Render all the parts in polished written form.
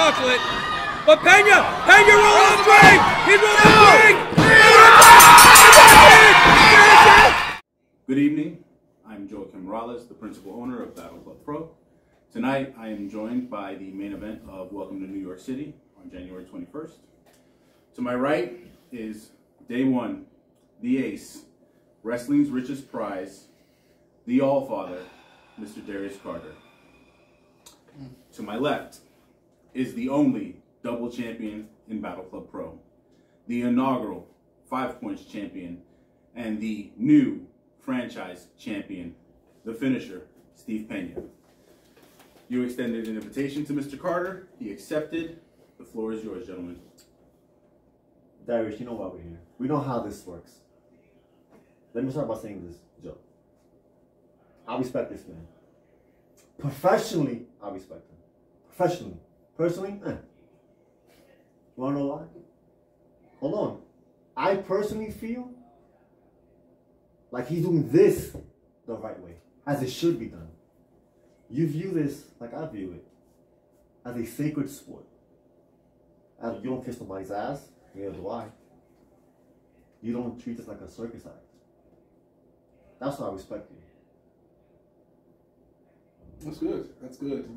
chocolate. But Pena rolling the ring! He's rolling the ring! Good evening. I'm Joaquim Morales, the principal owner of Battle Club Pro. Tonight, I am joined by the main event of Welcome to New York City on January 21st. To my right is day one, the ace, wrestling's richest prize, the All-Father, Mr. Darius Carter. To my left is the only double champion in Battle Club Pro, the inaugural 5 Points champion, and the new franchise champion, the Finisher Steve Pena. You extended an invitation to Mr. Carter. He accepted. The floor is yours, gentlemen. Darius, you know why we're here. We know how this works. Let me start by saying this, Joe. I respect this man. Professionally, I respect him. Professionally. Personally, You wanna know why? Hold on. I personally feel like he's doing this the right way, as it should be done. You view this like I view it, as a sacred sport. You don't kiss nobody's ass, neither do I. You don't treat this like a circus act. That's why I respect you. That's good. That's good.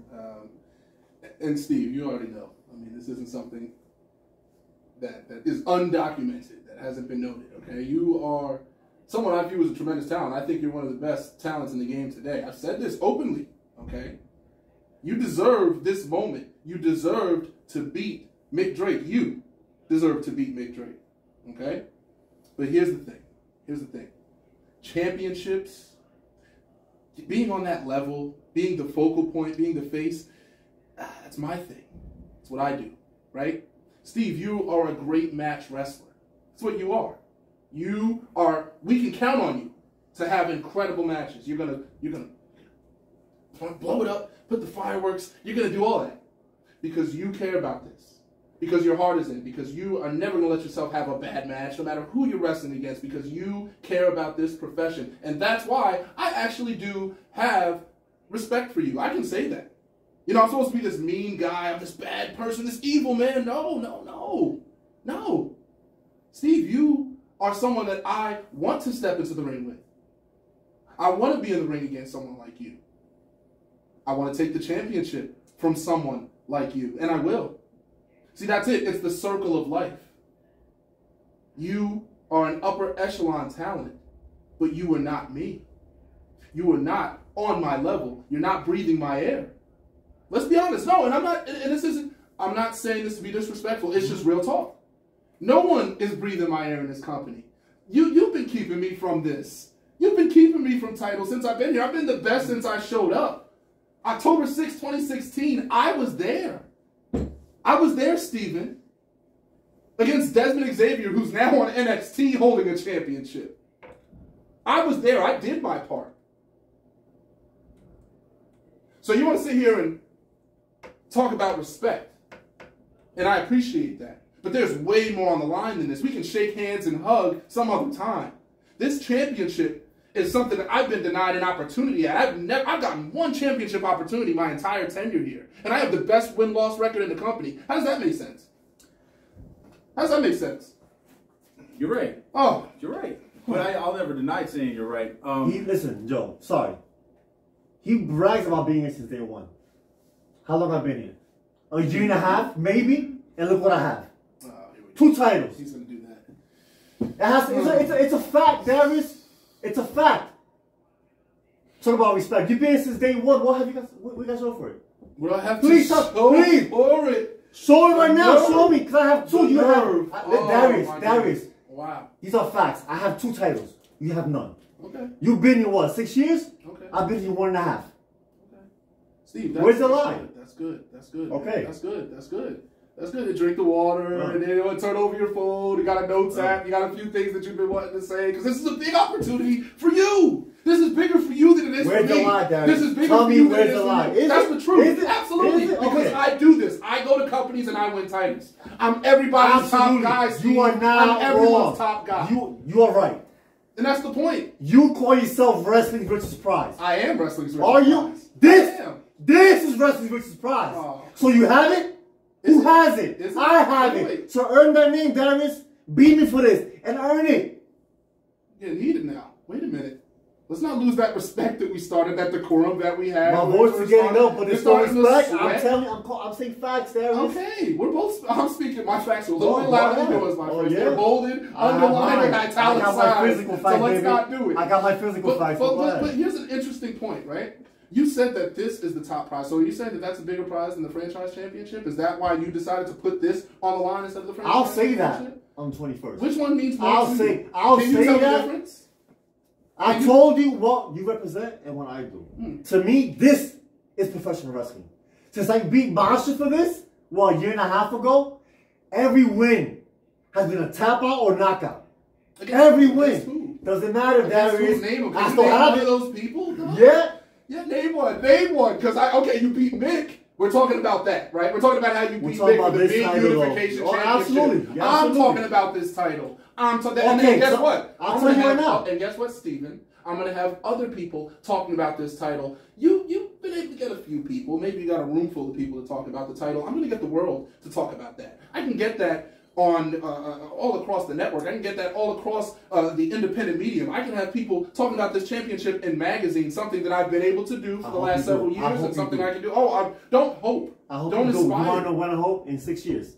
And Steve, you already know. I mean, this isn't something that is undocumented, that hasn't been noted, okay? You are someone I view as a tremendous talent. I think you're one of the best talents in the game today. I've said this openly, okay? You deserve this moment. You deserved to beat Mick Drake. You deserve to beat Mick Drake, okay? But here's the thing. Here's the thing. Championships, being on that level, being the focal point, being the face, that's my thing. It's what I do, right? Steve, you are a great match wrestler. That's what you are. You are, we can count on you to have incredible matches. You're gonna blow it up, put the fireworks, you're gonna do all that. Because you care about this. Because your heart is in it. Because you are never gonna let yourself have a bad match, no matter who you're wrestling against, because you care about this profession. And that's why I actually do have respect for you. I can say that. You know, I'm supposed to be this mean guy, I'm this bad person, this evil man. No. Steve, you are someone that I want to step into the ring with. I want to be in the ring against someone like you. I want to take the championship from someone like you, and I will. See, that's it. It's the circle of life. You are an upper echelon talent, but you are not me. You are not on my level. You're not breathing my air. Let's be honest. No, and I'm not saying this to be disrespectful. It's just real talk. No one is breathing my air in this company. You've been keeping me from this. You've been keeping me from titles since I've been here. I've been the best since I showed up. October 6, 2016, I was there. I was there, Steven, against Desmond Xavier, who's now on NXT holding a championship. I was there. I did my part. So you want to sit here and talk about respect, and I appreciate that. But there's way more on the line than this. We can shake hands and hug some other time. This championship is something that I've been denied an opportunity at. I've gotten one championship opportunity my entire tenure here, and I have the best win-loss record in the company. How does that make sense? How does that make sense? You're right. Oh, you're right. But I'll never deny saying you're right. Listen, Joe, sorry. He brags about being here since day one. How long have I been here? A year and a half, maybe? And look what I have. 2 titles. He's going to do that. It's a fact, Darius. It's a fact. Talk about respect. You've been here since day one. What have you guys? What you guys show for it? Well, I have please, to show please. for it. Show it right now. Show me, because I have 2. You have Darius. Wow. These are facts. I have 2 titles. You have none. Okay. You've been here what? 6 years? Okay. I've been here 1.5. Okay. Steve, where's the line? That's good. That's good. Okay. That's good. That's good. That's good to drink the water, and then you want to turn over your phone. You got a notes app. You got a few things that you've been wanting to say, because this is a big opportunity for you. This is bigger for you than it is for me. Where's the line, Darius? This is bigger for you than it is for me. That's the truth. Is it? Absolutely. Is it? Because okay. I do this. I go to companies and I win titles. I'm everybody's top guy, Steve. You are not I'm everyone's wrong. top guy. You are right. And that's the point. You call yourself Wrestling's Richest Prize. I am Wrestling's Richest Prize. Are you? I am. This is Wrestling's Richest Prize. Oh. So you have it? has it. I have it. So earn that name, Darius. Beat me for this and earn it. You need it now. Wait a minute. Let's not lose that respect that we started, that decorum that we had. My voice is getting up, but it's no respect. I'm telling you, I'm saying facts, Darius. Okay, we're both. I'm speaking. My facts are a little bit louder than yours, my friend. Yeah. They're bolded, underlined, and italicized. I got my physical facts, so let's not do it. I got my physical facts. But here's an interesting point, right? You said that this is the top prize. So are you saying that that's a bigger prize than the franchise championship? Is that why you decided to put this on the line instead of the franchise championship? I'll say that on the 21st. Which one means more I'll to say, you? I'll Can you say tell that. the difference? I told you what you represent and what I do. To me, this is professional wrestling. Since I beat Masha for this, a year and a half ago, every win has been a tap out or knockout. Every win. Doesn't matter, Darius. I still have one it. of those people? No. Yeah. Yeah, name one. Name one. Because, you beat Mick. We're talking about that, right? We're talking about how you beat Mick for the big unification championship. Absolutely. Yeah, I'm talking about this title. And then guess what? I'll tell you right now. And guess what, Steven? I'm going to have other people talking about this title. You've been able to get a few people. Maybe you got a room full of people to talk about the title. I'm going to get the world to talk about that. I can get that on all across the network. I can get that all across the independent medium. I can have people talking about this championship in magazines, something that I've been able to do for the last several years, and something I can do. Oh, don't hope. I hope don't you do. aspire. You want to know when I hope? In 6 years.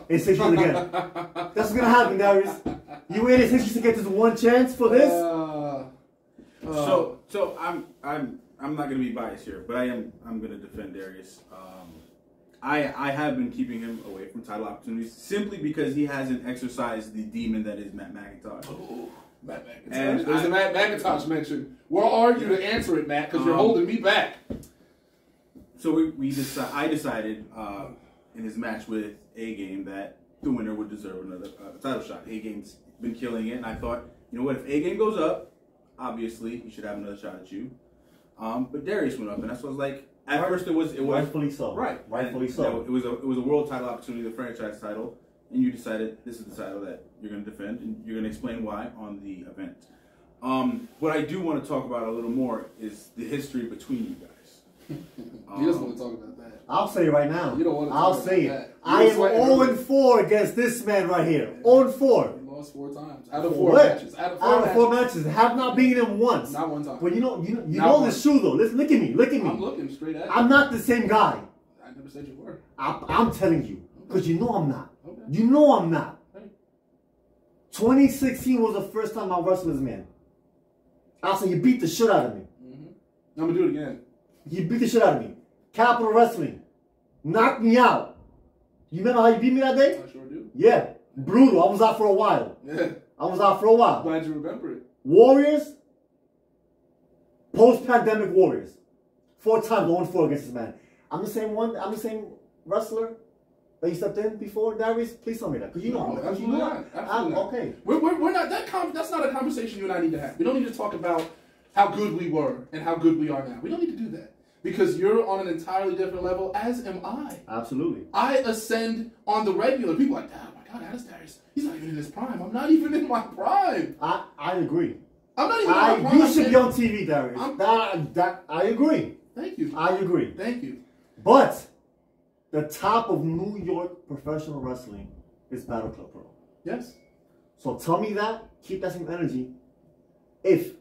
In 6 years again. That's what's going to happen, Darius. You waited 6 years to get this one chance for this? So I'm not gonna be biased here, but I'm gonna defend Darius. I have been keeping him away from title opportunities simply because he hasn't exercised the demon that is Matt McIntosh. Oh, Matt McIntosh. There's a Matt McIntosh mention. Where are you to answer it, Matt? Because you're holding me back. So I decided in his match with A-Game that the winner would deserve another title shot. A-Game's been killing it, and I thought, you know what, if A-Game goes up, obviously he should have another shot at you. But Darius went up, and that's what I was like. At first, it was rightfully so. Right, rightfully so. You know, it was a world title opportunity, the franchise title, and you decided this is the title that you're going to defend, and you're going to explain why on the event. What I do want to talk about a little more is the history between you guys. You just want to talk about that. I'll say it right now. You don't want to I'll talk say about it. that. I am 0-4 against this man right here. 0-4. You lost 4 times out of 4 matches. Out of 4 matches. Have not beaten him once. Not one time. But you know this shoe though. Look at me. Look at me. I'm looking straight at you. I'm not the same guy. I never said you were. I'm telling you, because you know I'm not. Okay. You know I'm not. Okay. 2016 was the first time I wrestled this man. I'll say you beat the shit out of me. I'm gonna do it again. You beat the shit out of me. Capital Wrestling. Knocked me out. You remember how you beat me that day? I sure do. Yeah. Brutal. I was out for a while. Yeah. I was out for a while. Glad you remember it. Warriors. Post-pandemic Warriors. 4 times 0-4 against this man. I'm the same one. I'm the same wrestler that you stepped in before, Darius. Please tell me that, because you know. Absolutely not. Absolutely not. Okay. We're not that's not a conversation you and I need to have. We don't need to talk about how good we were and how good we are now. We don't need to do that. Because you're on an entirely different level, as am I. Absolutely. I ascend on the regular. People are like, oh my God, how does Darius? He's not even in his prime. I'm not even in my prime. I agree. I'm not even in my prime. You should be on TV, Darius. I agree. Thank you. I agree. Thank you. But the top of New York professional wrestling is Battle Club Pro. Yes. So tell me that. Keep that same energy. If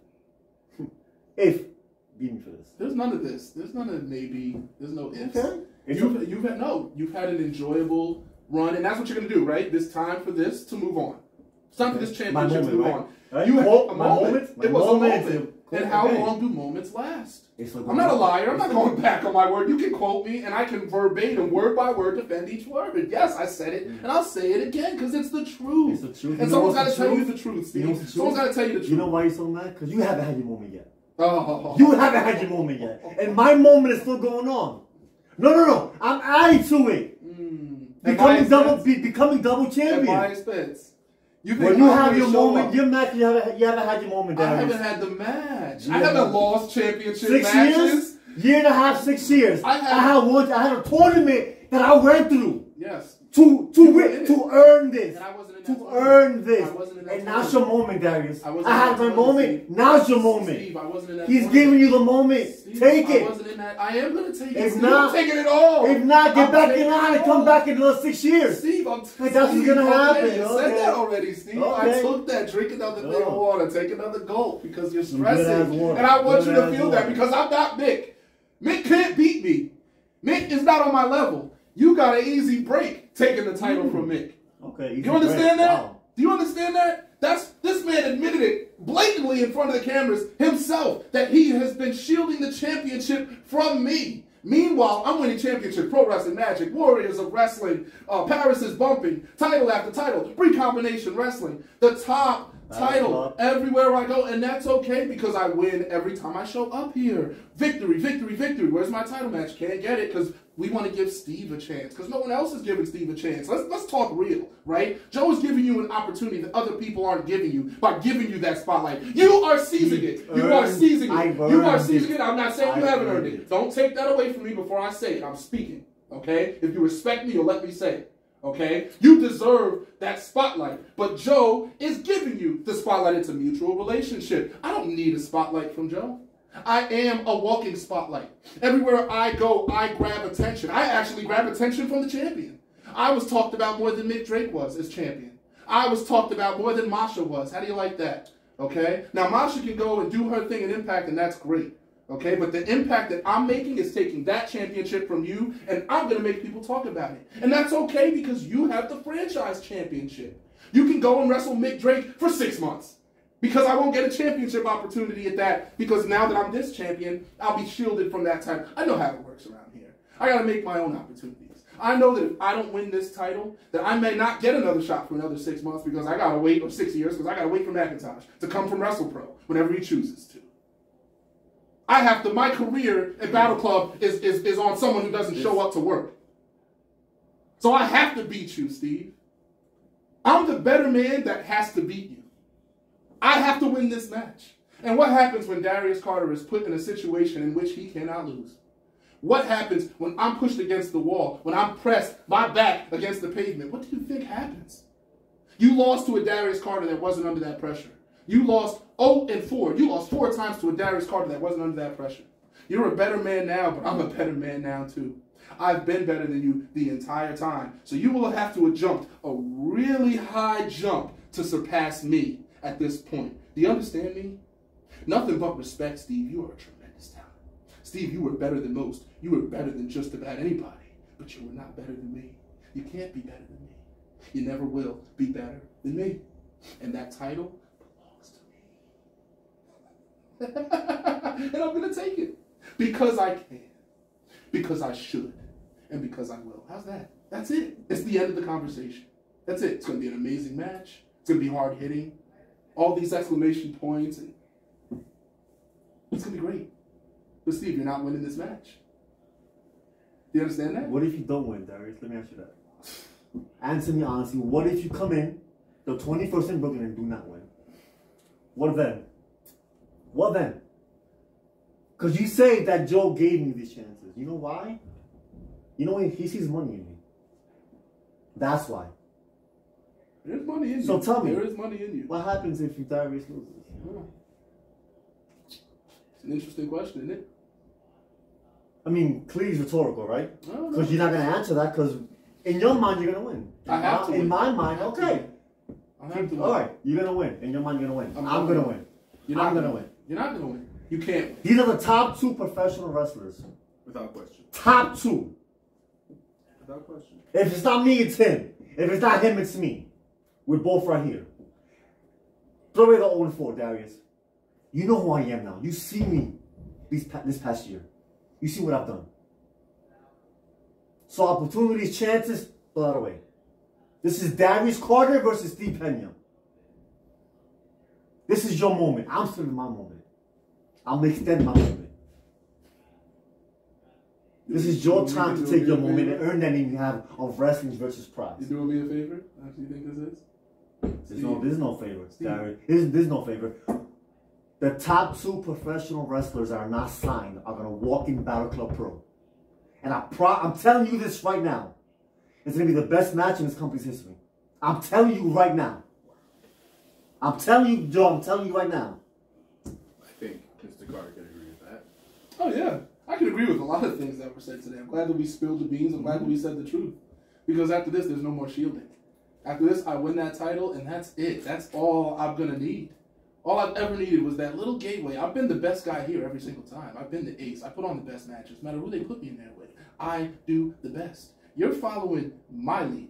beat me for this. There's none of this. There's none of maybe. There's no ifs. Okay. You've had an enjoyable run, and that's what you're gonna do, right? This time for this to move on. It's time for this championship to move on. Right? You had a my moment. It was a moment. And how okay. long do moments last? I'm not a liar. I'm not going back on my word. You can quote me, and I can verbatim, word by word, defend each word. Yes, I said it, and I'll say it again because it's the truth. It's the truth. And someone's got to tell you the truth, Steve. Someone's got to tell you the truth. You know why you're so mad? Because you haven't had your moment yet. Oh. You haven't had your moment yet. And my moment is still going on. No. I'm adding to it. Becoming double champion. At my expense. When you have your moment, your match, you haven't had your moment, Darius. I haven't had the match. I haven't lost championship 6 matches. Year and a half, 6 years. I had a tournament that I went through. Yes. To earn this. And I wasn't in to earn this. And now's your moment, Darius. I had my moment. Now's your moment. Steve, I wasn't in that. He's giving you the moment. Steve, Take it. I wasn't in that. I am gonna take it. If Steve, not, I'm taking it all. If not, get back in line and come back in another 6 years. Steve, that's what's gonna happen. You said that already, Steve. I took that. Drink another thing of water. Take another gulp because you're stressing. And I want you to feel that because I'm not Mick. Mick can't beat me. Mick is not on my level. You got an easy break taking the title from Mick. Okay. You understand that? Wow. Do you understand that? This man admitted it blatantly in front of the cameras himself that he has been shielding the championship from me. Meanwhile, I'm winning championship, Pro Wrestling Magic, Warriors of Wrestling, Paris is Bumping, title after title, Recombination Wrestling, the top title everywhere I go, and that's okay because I win every time I show up here. Victory, victory, victory. Where's my title match? Can't get it because we want to give Steve a chance because no one else is giving Steve a chance. Let's talk real, right? Joe is giving you an opportunity that other people aren't giving you by giving you that spotlight. You are seizing it. You are seizing it. You are seizing it. I'm not saying you haven't earned it. Don't take that away from me before I say it. I'm speaking, okay? If you respect me, you'll let me say it. Okay? You deserve that spotlight. But Joe is giving you the spotlight. It's a mutual relationship. I don't need a spotlight from Joe. I am a walking spotlight. Everywhere I go, I grab attention. I actually grab attention from the champion. I was talked about more than Mick Drake was as champion. I was talked about more than Masha was. How do you like that? Okay? Now, Masha can go and do her thing in Impact, and that's great. Okay, but the impact that I'm making is taking that championship from you, and I'm going to make people talk about it. And that's okay because you have the franchise championship. You can go and wrestle Mick Drake for 6 months because I won't get a championship opportunity at that because now that I'm this champion, I'll be shielded from that title. I know how it works around here. I got to make my own opportunities. I know that if I don't win this title, that I may not get another shot for another 6 months because I got to wait, or 6 years, because I got to wait for McIntosh to come from WrestlePro whenever he chooses to. I have to, my career at Battle Club is on someone who doesn't show up to work. So I have to beat you, Steve. I'm the better man that has to beat you. I have to win this match. And what happens when Darius Carter is put in a situation in which he cannot lose? What happens when I'm pushed against the wall, when I'm pressed, my back against the pavement? What do you think happens? You lost to a Darius Carter that wasn't under that pressure. You lost 0-4. You lost 4 times to a Darius Carter that wasn't under that pressure. You're a better man now, but I'm a better man now too. I've been better than you the entire time. So you will have to jump a really high jump to surpass me at this point. Do you understand me? Nothing but respect, Steve. You are a tremendous talent. Steve, you were better than most. You were better than just about anybody, but you were not better than me. You can't be better than me. You never will be better than me. And that title and I'm going to take it because I can, because I should, and because I will. How's that? That's it. It's the end of the conversation. That's it. It's going to be an amazing match. It's going to be hard hitting. All these exclamation points. And it's going to be great. But Steve, you're not winning this match. Do you understand that? What if you don't win, Darius? Let me ask you that. Answer me honestly. What if you come in the 21st in Brooklyn and do not win? What then? What then? Because you say that Joe gave me these chances. You know why? You know, he sees money in me. That's why. There's money in you. So tell me. There is money in you. What happens if Darius loses? It's an interesting question, isn't it? I mean, clearly rhetorical, right? Because you're not going to answer that because in your mind, you're going to win. I have to win. In my mind, okay. I have to win. All right, you're going to win. In your mind, you're going to win. I'm going to win. I'm going to win. You're not going to win. You can't win. These are the top 2 professional wrestlers. Without question. Top 2. Without question. If it's not me, it's him. If it's not him, it's me. We're both right here. Throw away the 0-4, Darius. You know who I am now. You see me this past year. You see what I've done. So opportunities, chances, throw that away. This is Darius Carter versus Steve Pena. This is your moment. I'm still in my moment. I'm going to extend my moment. This is your time to take your moment and earn that name you have of Wrestling's Richest Prize. You doing me a favor? How do you think this is? There's no favor, Darius. There's no favor. The top 2 professional wrestlers that are not signed are going to walk in Battle Club Pro. And I'm telling you this right now. It's going to be the best match in this company's history. I'm telling you right now. I'm telling you, Joe, I'm telling you right now. I think Mr. Carter can agree with that. Oh, yeah. I can agree with a lot of things that were said today. I'm glad that we spilled the beans. I'm glad that we said the truth. Because after this, there's no more shielding. After this, I win that title, and that's it. That's all I'm going to need. All I've ever needed was that little gateway. I've been the best guy here every single time. I've been the ace. I put on the best matches. No matter who they put me in there with, I do the best. You're following my lead.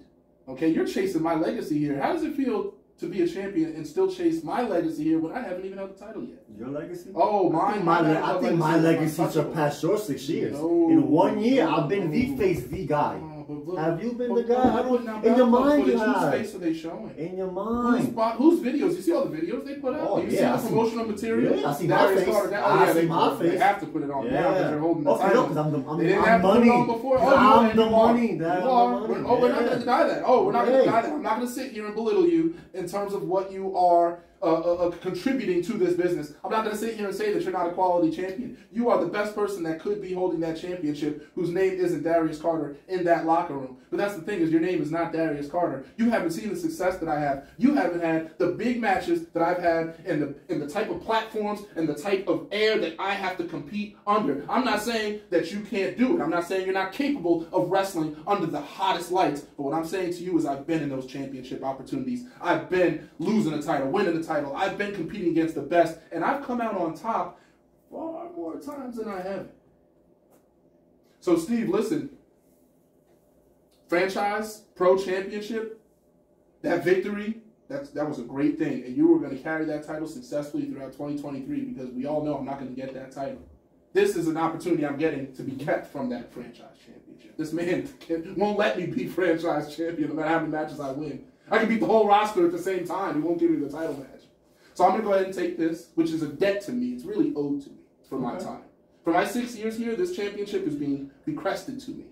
Okay? You're chasing my legacy here. How does it feel to be a champion and still chase my legacy here when I haven't even held the title yet? Your legacy? Oh, mine. I think my legacy surpassed your 6 years. No, in 1 year, I've been the face, the guy. Look, have you been the guy? I don't. In your mind, you have. Whose face are they showing? In your mind. Whose videos? You see all the videos they put out? Oh, you see the promotional material? Yeah, I see my face. I see my face. They have to put it on now because they're holding the title. No, because I'm they didn't have money. To put it on before. I'm the money. You are. We're not going to deny that. We're not going to deny that. I'm not going to sit here and belittle you in terms of what you are contributing to this business. I'm not going to sit here and say that you're not a quality champion. You are the best person that could be holding that championship whose name isn't Darius Carter in that locker room. But that's the thing is your name is not Darius Carter. You haven't seen the success that I have. You haven't had the big matches that I've had and the type of platforms and the type of air that I have to compete under. I'm not saying that you can't do it. I'm not saying you're not capable of wrestling under the hottest lights. But what I'm saying to you is I've been in those championship opportunities. I've been losing a title, winning the title. I've been competing against the best, and I've come out on top far more times than I haven't. So, Steve, listen. Franchise, pro championship, that victory, that was a great thing. And you were going to carry that title successfully throughout 2023 because we all know I'm not going to get that title. This is an opportunity I'm getting to be kept from that franchise championship. This man won't let me be franchise champion no matter how many matches I win. I can beat the whole roster at the same time. He won't give me the title match. So I'm going to go ahead and take this, which is a debt to me. It's really owed to me for my time. For my 6 years here, this championship is being bequested to me.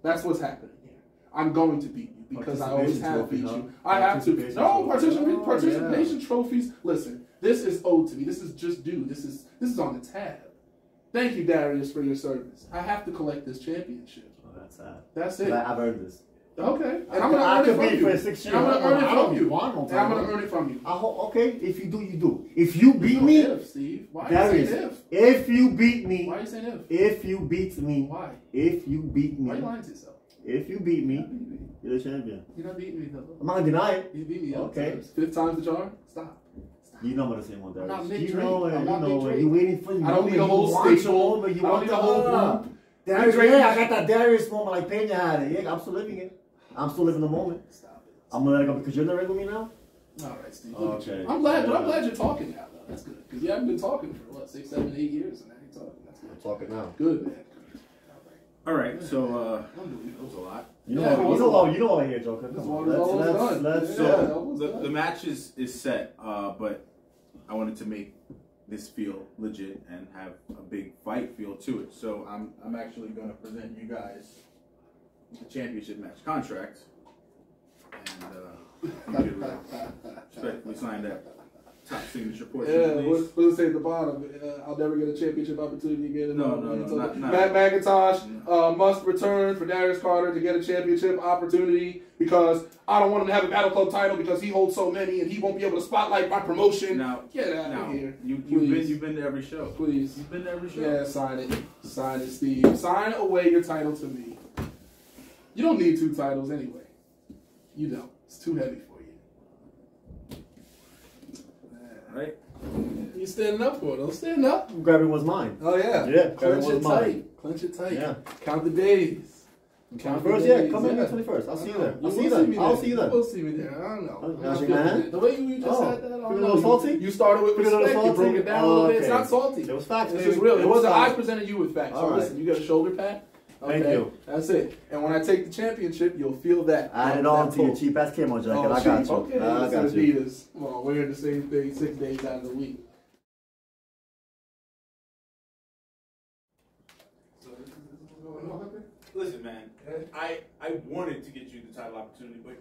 That's what's happening here. I'm going to beat you because I always have beat you. I have to. No, participation trophies. Listen, this is owed to me. This is just due. This is on the tab. Thank you, Darius, for your service. I have to collect this championship. Oh, that's sad. That's it. I've earned this. Okay. And I'm going to earn it from you. For 6 years. I'm going to earn it from you. And I'm going to earn it from you. Okay, if you do, you do. If you beat me, if, Steve. Why are you saying if you beat me, why are you saying if? If you beat me, why? If you beat me, why are you lying to yourself? If you beat me, you're the champion. You're not beating me though. I'm not gonna deny it. You beat me. Okay. Times. 5th time's the charm. Stop. You know I'm gonna say one, Darius. I'm not Nick You Drake. know it. I'm not You know Nick it. Drake. You waiting for me. I don't need a whole stable. I don't need a whole group. Darius, yeah, I got that Darius moment like Pena had it. Yeah, I'm still living it. I'm still living the moment. Stop it. I'm gonna let it go because you're in the ring with me now. All right, Steve. Okay. I'm glad you're talking now, though. That's good because you haven't been talking for what 6, 7, 8 years, and now you're talking. That's good. I'm talking now. Good, man. All right, so that was a lot. You know what here, Joker. Come on, let's the match is set, but I wanted to make this feel legit and have a big fight feel to it. So I'm actually going to present you guys the championship match contract, and respectfully sign that top signature portion. Yeah, what does it say at the bottom? I'll never get a championship opportunity again. No, Matt McIntosh must return for Darius Carter to get a championship opportunity because I don't want him to have a Battle Club title because he holds so many and he won't be able to spotlight my promotion. Now, get out of here. You've been to every show. Please. You've been to every show. Yeah, sign it. Sign it, Steve. Sign away your title to me. You don't need 2 titles anyway. You don't. It's too heavy for you. Right? You standing up for it. Don't stand up. Grabbing was mine. Oh, yeah. Yeah, Clench it mine. tight. Clench it tight. Yeah. Count the days. Count the first, yeah. Come in the 21st. I'll see you there. I'll see you there. You will see me there. I don't know. Man. The way you just had that, I don't a little salty? You started with respect. You broke it down a little bit. It's not salty. It was facts, It's baby. just real. It wasn't. facts. I presented you with facts. So All right. listen, you got a shoulder pat. Okay? Thank you. That's it. And when I take the championship, you'll feel that. Add it on to your cheap ass camo jacket. I got you. Okay, I got you. Adidas. Well, wearing the same thing 6 days out of the week. So this is what's going on. Listen, man. I wanted to get you the title opportunity, but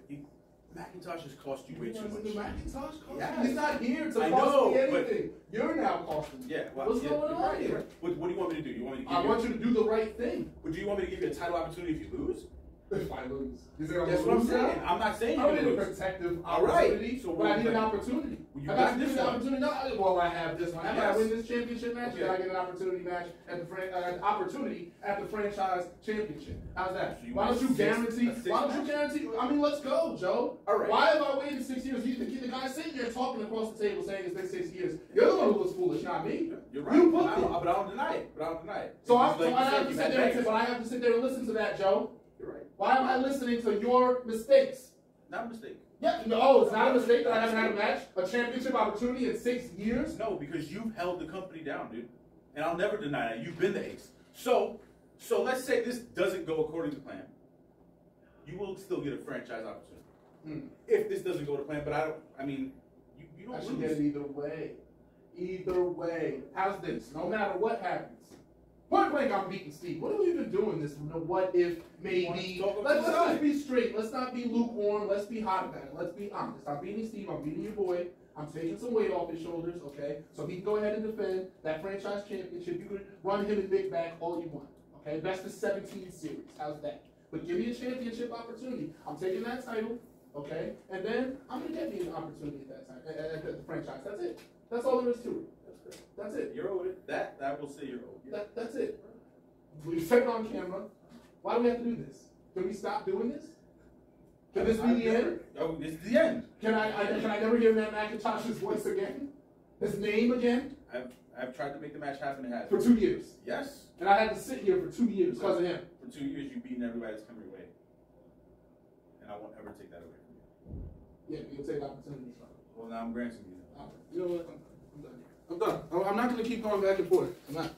Macintosh has cost you way too much. Macintosh cost Yeah. He's not here to I cost know, me but anything. You're now costing me. Yeah. Well, What's going on here? What do you want me to do? You want me to I want you to do the right thing. But do you want me to give you a title opportunity if you lose? If I lose. Is it That's what I'm saying. I'm not saying I you're don't going need to a lose. protective All right. opportunity, So but I need an what- opportunity. You I got got this this one. opportunity. No, well, I have this one. After I Yes. win this championship match, Okay. then I get an opportunity match at the opportunity at the franchise championship. How's that? So you Why don't want you six- guarantee? a six Why don't you match? guarantee? I mean, let's go, Joe. All right. Why have I waited 6 years? The guy sitting there talking across the table saying it's been 6 years. You're the one who looks foolish, not me. You're right. You but booked it. I don't deny it. But I don't deny it. So I It's like you have said, to you've sit had there and bangers. but I have to sit there and listen to that, Joe. You're right. Why am I listening to your mistakes? Not a mistake. Yeah, no, it's not a mistake that I haven't had a match, a championship opportunity in 6 years. No, because you've held the company down, dude. And I'll never deny that. You've been the ace. So let's say this doesn't go according to plan. You will still get a franchise opportunity. If this doesn't go to plan, but you I don't should get it lose. either way. Either way. How's this? No matter what happens. Point blank, I'm beating Steve. What are we even doing this? What if, maybe? Let's just be straight. Let's not be lukewarm. Let's be hot about it. Let's be honest. I'm beating Steve. I'm beating your boy. I'm taking some weight off his shoulders, okay? So he can go ahead and defend that franchise championship. You can run him and Big back all you want, okay? Best of 17 series. How's that? But give me a championship opportunity. I'm taking that title, okay? And then I'm going to get me an opportunity at that time, at the franchise. That's it. That's all there is to it. That's it. You're owed it. That will say you're owed. Yeah. That's it. We said it on camera. Why do we have to do this? Can we stop doing this? Can this be the end? Oh, this is the end. Can I never hear Matt McIntosh's voice again? His name again? I've tried to make the match happen. It has. For 2 years. Yes. And I had to sit here for 2 years because of him. For 2 years, you've beaten everybody that's come your way. And I won't ever take that away from you. Yeah, you'll take opportunities. Well, now I'm granting you that. You know what? I'm done. I'm done. I'm not going to keep going back and forth. I'm not.